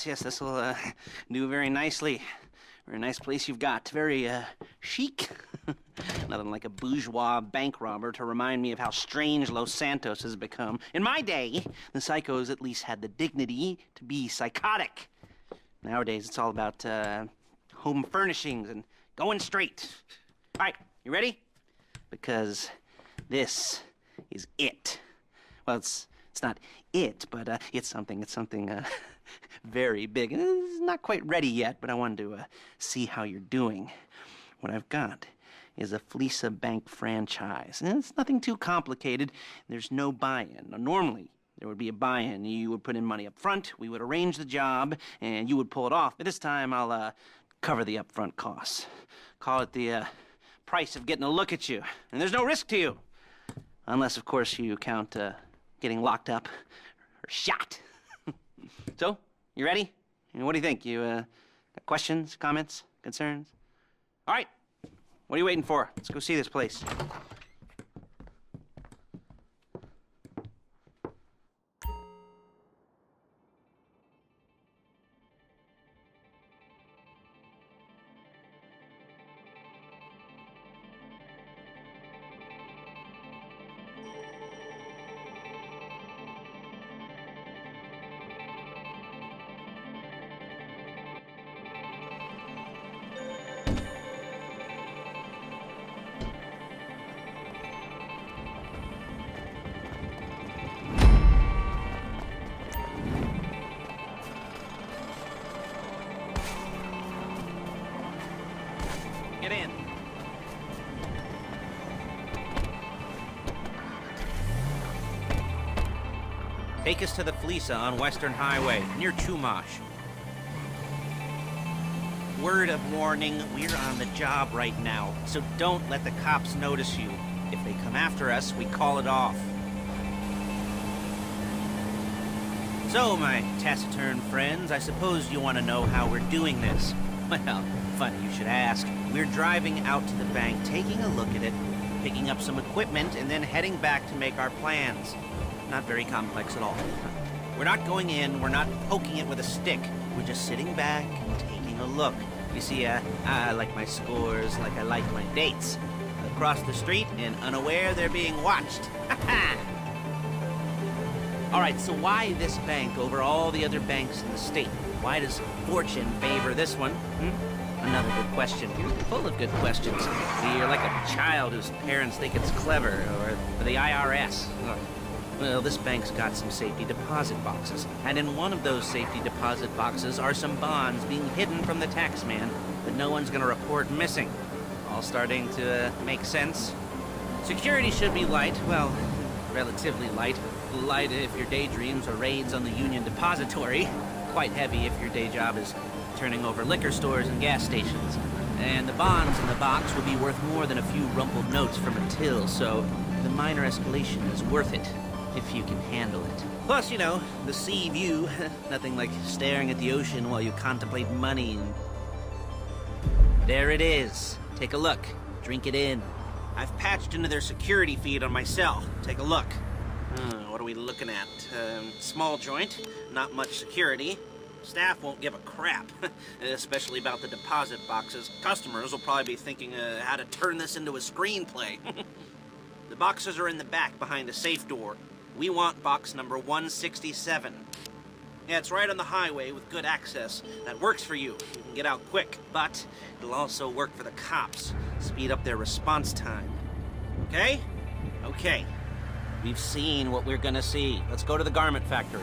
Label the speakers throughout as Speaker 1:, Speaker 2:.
Speaker 1: Yes, this will do very nicely. Very nice place you've got. Very chic. Nothing like a bourgeois bank robber to remind me of how strange Los Santos has become. In my day, the psychos at least had the dignity to be psychotic. Nowadays, it's all about home furnishings and going straight. All right, you ready? Because this is it. Well, it's not it, but it's something very big. It's not quite ready yet, but I wanted to see how you're doing. What I've got is a Fleeca Bank franchise. And it's nothing too complicated. There's no buy-in. Now, normally, there would be a buy-in. You would put in money up front, we would arrange the job, and you would pull it off. But this time, I'll cover the upfront costs. Call it the price of getting a look at you. And there's no risk to you. Unless, of course, you count getting locked up or shot. So, you ready? What do you think? You got questions, comments, concerns? All right. What are you waiting for? Let's go see this place. Get in. Take us to the Fleeca on Western Highway, near Chumash. Word of warning, we're on the job right now, so don't let the cops notice you. If they come after us, we call it off. So, my taciturn friends, I suppose you want to know how we're doing this. Well, funny you should ask. We're driving out to the bank, taking a look at it, picking up some equipment, and then heading back to make our plans. Not very complex at all. We're not going in, we're not poking it with a stick. We're just sitting back and taking a look. You see, I like my scores like I like my dates. Across the street and unaware they're being watched. All right, so why this bank over all the other banks in the state? Why does fortune favor this one? Another good question. You're full of good questions. You're like a child whose parents think it's clever, or the IRS. Well, this bank's got some safety deposit boxes, and in one of those safety deposit boxes are some bonds being hidden from the tax man that no one's gonna report missing. All starting to make sense? Security should be light, well, relatively light. Light if your daydreams are raids on the Union Depository. Quite heavy if your day job is turning over liquor stores and gas stations. And the bonds in the box will be worth more than a few rumpled notes from a till, so the minor escalation is worth it, if you can handle it. Plus, you know, the sea view. Nothing like staring at the ocean while you contemplate money and... There it is. Take a look. Drink it in. I've patched into their security feed on my cell. Take a look. What are we looking at? Small joint, not much security. Staff won't give a crap, especially about the deposit boxes. Customers will probably be thinking how to turn this into a screenplay. The boxes are in the back behind a safe door. We want box number 167. Yeah, it's right on the highway with good access. That works for you. You can get out quick, but it'll also work for the cops. Speed up their response time. Okay? Okay. We've seen what we're gonna see. Let's go to the garment factory.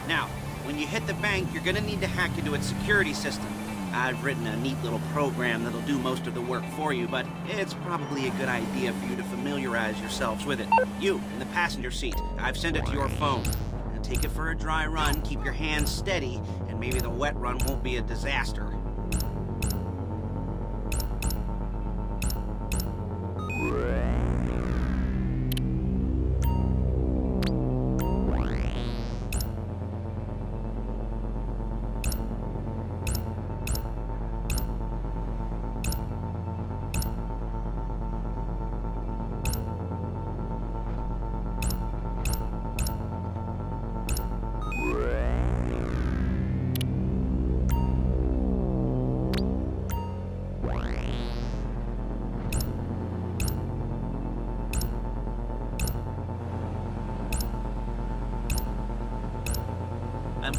Speaker 1: Now, when you hit the bank, you're gonna need to hack into its security system. I've written a neat little program that'll do most of the work for you, but it's probably a good idea for you to familiarize yourselves with it. You, in the passenger seat, I've sent it to your phone. Now take it for a dry run, keep your hands steady, and maybe the wet run won't be a disaster.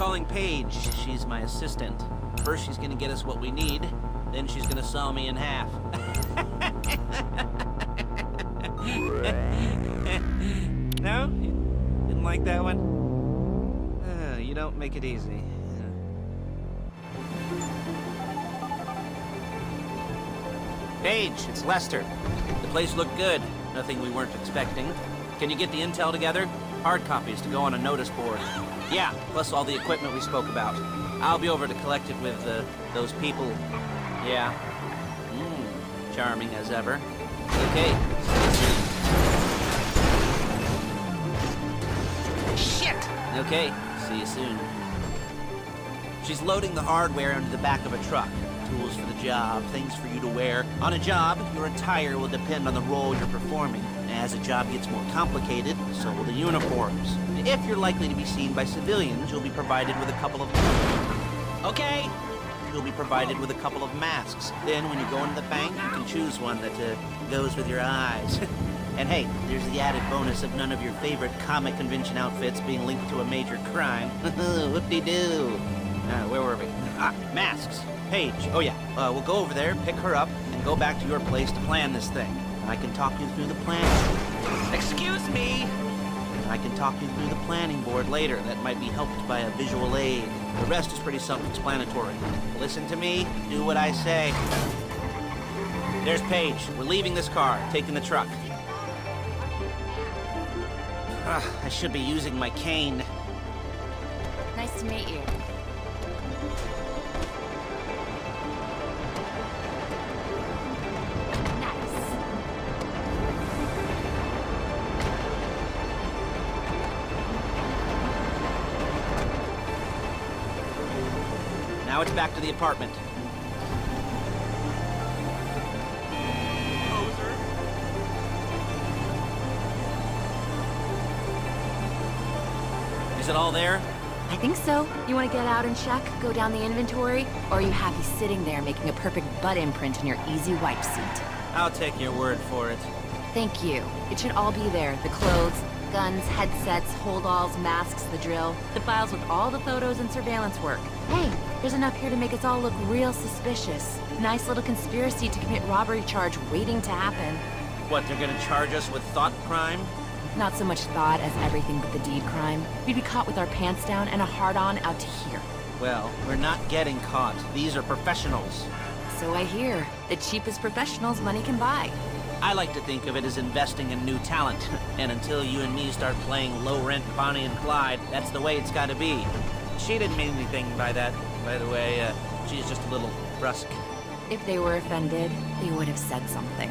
Speaker 1: calling Paige. She's my assistant. First, she's gonna get us what we need. Then she's gonna saw me in half. No? You didn't like that one? You don't make it easy. Paige, it's Lester. The place looked good. Nothing we weren't expecting. Can you get the intel together? Hard copies to go on a notice board. Yeah, plus all the equipment we spoke about. I'll be over to collect it with, those people. Yeah. Charming as ever. Okay. Shit! Okay, see you soon. She's loading the hardware into the back of a truck. Tools for the job, things for you to wear. On a job, your attire will depend on the role you're performing. As a job gets more complicated, so will the uniforms. If you're likely to be seen by civilians, you'll be provided with a couple of... Okay! You'll be provided with a couple of masks. Then, when you go into the bank, you can choose one that goes with your eyes. And hey, there's the added bonus of none of your favorite comic convention outfits being linked to a major crime. Whoop-de-doo! Where were we? Masks. Paige. Oh yeah, we'll go over there, pick her up, and go back to your place to plan this thing. I can talk you through the plan. Excuse me! I can talk you through the planning board later. That might be helped by a visual aid. The rest is pretty self-explanatory. Listen to me, do what I say. There's Paige. We're leaving this car, taking the truck. I should be using my cane.
Speaker 2: Nice to meet you.
Speaker 1: Now it's back to the apartment. Is it all there?
Speaker 2: I think so. You want to get out and check? Go down the inventory? Or are you happy sitting there making a perfect butt imprint in your easy wipe seat?
Speaker 1: I'll take your word for it.
Speaker 2: Thank you. It should all be there. The clothes, guns, headsets, holdalls, masks, the drill. The files with all the photos and surveillance work. Hey, there's enough here to make us all look real suspicious. Nice little conspiracy to commit robbery charge waiting to happen.
Speaker 1: What, they're gonna charge us with thought crime?
Speaker 2: Not so much thought as everything but the deed crime. We'd be caught with our pants down and a hard-on out to here.
Speaker 1: Well, we're not getting caught. These are professionals.
Speaker 2: So I hear. The cheapest professionals money can buy.
Speaker 1: I like to think of it as investing in new talent. And until you and me start playing low-rent Bonnie and Clyde, that's the way it's gotta be. She didn't mean anything by that, by the way. She's just a little brusque.
Speaker 2: If they were offended, they would have said something.